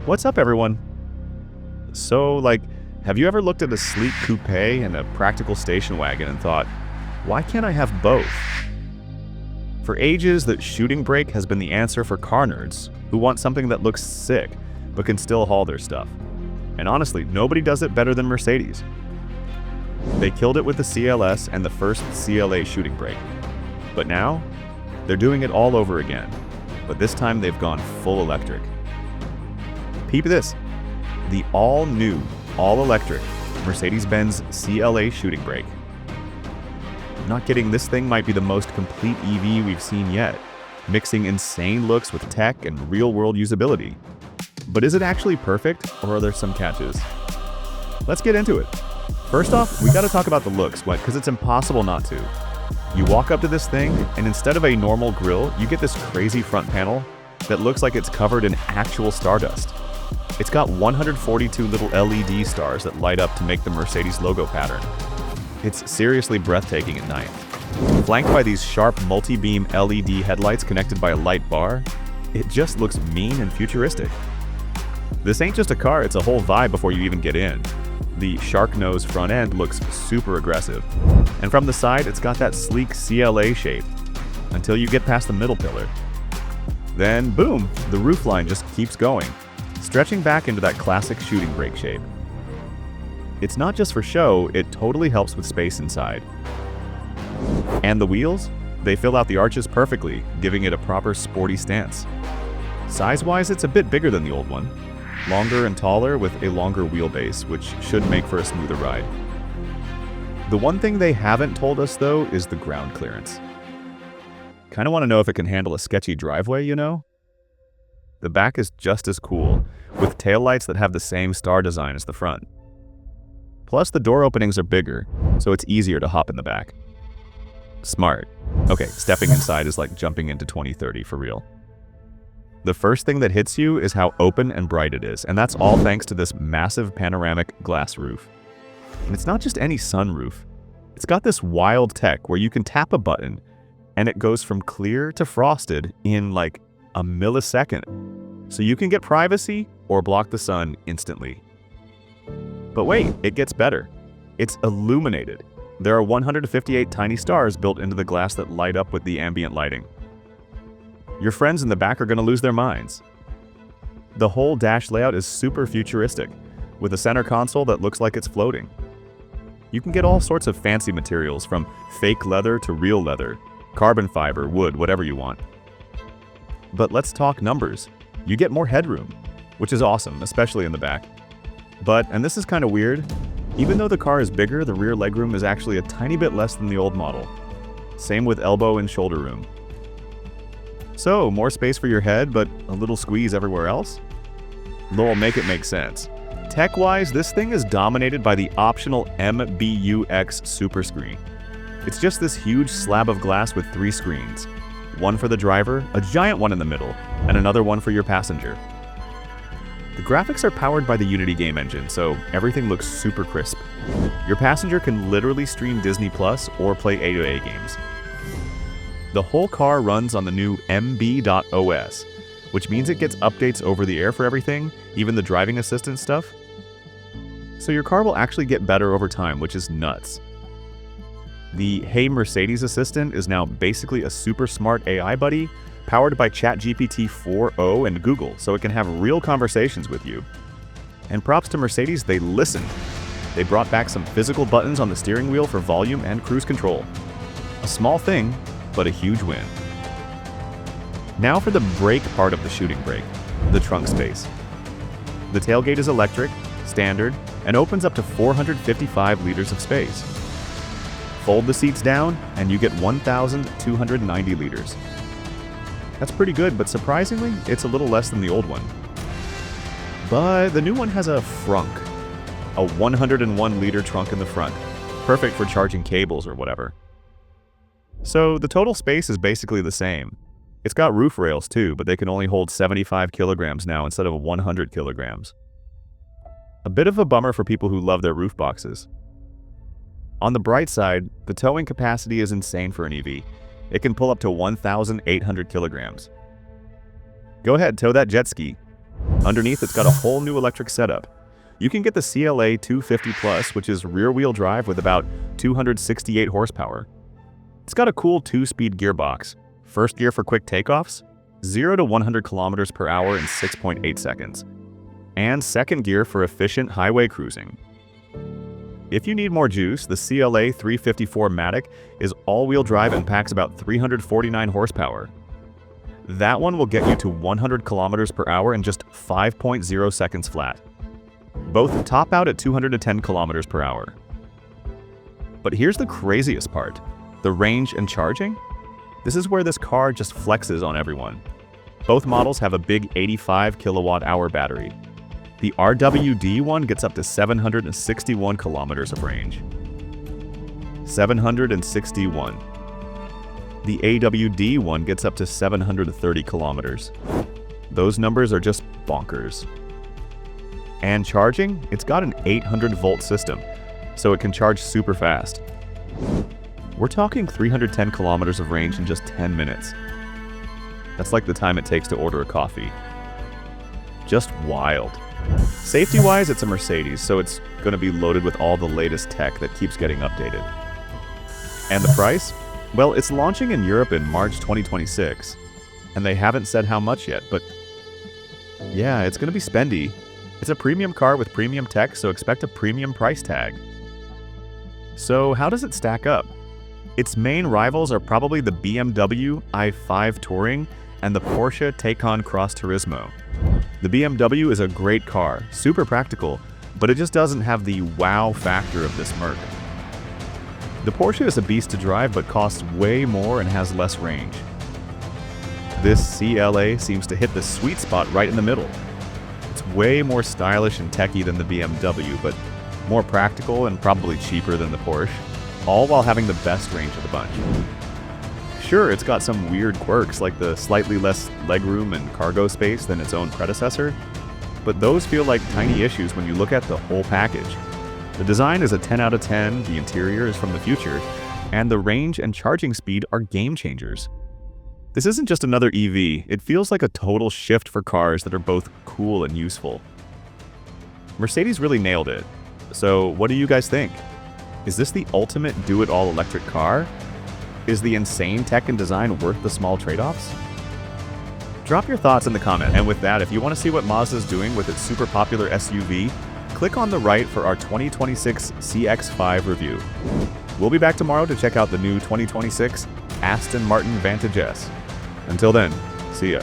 What's up, everyone? So, have you ever looked at a sleek coupe and a practical station wagon and thought, why can't I have both? For ages, the shooting brake has been the answer for car nerds who want something that looks sick but can still haul their stuff. And honestly, nobody does it better than Mercedes. They killed it with the CLS and the first CLA shooting brake. But now, they're doing it all over again. But this time they've gone full electric. Peep this, the all-new, all-electric Mercedes-Benz CLA shooting brake. I'm not kidding, this thing might be the most complete EV we've seen yet, mixing insane looks with tech and real-world usability. But is it actually perfect, or are there some catches? Let's get into it. First off, we gotta talk about the looks, because it's impossible not to. You walk up to this thing, and instead of a normal grille, you get this crazy front panel that looks like it's covered in actual stardust. It's got 142 little LED stars that light up to make the Mercedes logo pattern. It's seriously breathtaking at night. Flanked by these sharp multi-beam LED headlights connected by a light bar, it just looks mean and futuristic. This ain't just a car, it's a whole vibe before you even get in. The shark nose front end looks super aggressive. And from the side, it's got that sleek CLA shape, until you get past the middle pillar. Then, boom, the roofline just keeps going, stretching back into that classic shooting brake shape. It's not just for show, it totally helps with space inside. And the wheels? They fill out the arches perfectly, giving it a proper sporty stance. Size-wise, it's a bit bigger than the old one. Longer and taller with a longer wheelbase, which should make for a smoother ride. The one thing they haven't told us, though, is the ground clearance. Kinda wanna know if it can handle a sketchy driveway, you know? The back is just as cool, with taillights that have the same star design as the front. Plus, the door openings are bigger, so it's easier to hop in the back. Smart. Okay, stepping inside is like jumping into 2030 for real. The first thing that hits you is how open and bright it is, and that's all thanks to this massive panoramic glass roof. And it's not just any sunroof. It's got this wild tech where you can tap a button, and it goes from clear to frosted in like a millisecond. So you can get privacy or block the sun instantly. But wait, it gets better. It's illuminated. There are 158 tiny stars built into the glass that light up with the ambient lighting. Your friends in the back are going to lose their minds. The whole dash layout is super futuristic, with a center console that looks like it's floating. You can get all sorts of fancy materials, from fake leather to real leather, carbon fiber, wood, whatever you want. But let's talk numbers. You get more headroom, which is awesome, especially in the back. But, and this is kind of weird, even though the car is bigger, the rear legroom is actually a tiny bit less than the old model. Same with elbow and shoulder room. So, more space for your head, but a little squeeze everywhere else? Lol, make it make sense. Tech-wise, this thing is dominated by the optional MBUX Superscreen. It's just this huge slab of glass with 3 screens. One for the driver, a giant one in the middle, and another one for your passenger. The graphics are powered by the Unity game engine, so everything looks super crisp. Your passenger can literally stream Disney Plus or play A2A games. The whole car runs on the new MB.OS, which means it gets updates over the air for everything, even the driving assistant stuff. So your car will actually get better over time, which is nuts. The Hey Mercedes assistant is now basically a super smart AI buddy powered by ChatGPT 4o and Google, so it can have real conversations with you. And props to Mercedes, they listened. They brought back some physical buttons on the steering wheel for volume and cruise control. A small thing, but a huge win. Now for the brake part of the shooting brake, the trunk space. The tailgate is electric, standard, and opens up to 455 liters of space. Fold the seats down, and you get 1,290 liters. That's pretty good, but surprisingly, it's a little less than the old one. But the new one has a frunk, a 101-liter trunk in the front, perfect for charging cables or whatever. So the total space is basically the same. It's got roof rails too, but they can only hold 75 kilograms now instead of 100 kilograms. A bit of a bummer for people who love their roof boxes. On the bright side, the towing capacity is insane for an EV. It can pull up to 1,800 kilograms. Go ahead, tow that jet ski. Underneath, it's got a whole new electric setup. You can get the CLA 250 Plus, which is rear-wheel drive with about 268 horsepower. It's got a cool 2-speed gearbox. First gear for quick takeoffs, 0 to 100 kilometers per hour in 6.8 seconds. And second gear for efficient highway cruising. If you need more juice, the CLA 354 Matic is all-wheel drive and packs about 349 horsepower. That one will get you to 100 kilometers per hour in just 5.0 seconds flat. Both top out at 210 kilometers per hour. But here's the craziest part, the range and charging. This is where this car just flexes on everyone. Both models have a big 85 kilowatt-hour battery. The RWD one gets up to 761 kilometers of range. 761. The AWD one gets up to 730 kilometers. Those numbers are just bonkers. And charging, it's got an 800-volt system, so it can charge super fast. We're talking 310 kilometers of range in just 10 minutes. That's like the time it takes to order a coffee. Just wild. Safety-wise, it's a Mercedes, so it's going to be loaded with all the latest tech that keeps getting updated. And the price? Well, it's launching in Europe in March 2026, and they haven't said how much yet, but yeah, it's going to be spendy. It's a premium car with premium tech, so expect a premium price tag. So how does it stack up? Its main rivals are probably the BMW i5 Touring and the Porsche Taycan Cross Turismo. The BMW is a great car, super practical, but it just doesn't have the wow factor of this Merc. The Porsche is a beast to drive but costs way more and has less range. This CLA seems to hit the sweet spot right in the middle. It's way more stylish and techy than the BMW, but more practical and probably cheaper than the Porsche, all while having the best range of the bunch. Sure, it's got some weird quirks like the slightly less legroom and cargo space than its own predecessor, but those feel like tiny issues when you look at the whole package. The design is a 10 out of 10, the interior is from the future, and the range and charging speed are game changers. This isn't just another EV, it feels like a total shift for cars that are both cool and useful. Mercedes really nailed it. So what do you guys think? Is this the ultimate do-it-all electric car? Is the insane tech and design worth the small trade-offs? Drop your thoughts in the comment, and with that, if you want to see what Mazda's doing with its super popular SUV, click on the right for our 2026 CX-5 review. We'll be back tomorrow to check out the new 2026 Aston Martin Vantage S. Until then, see ya.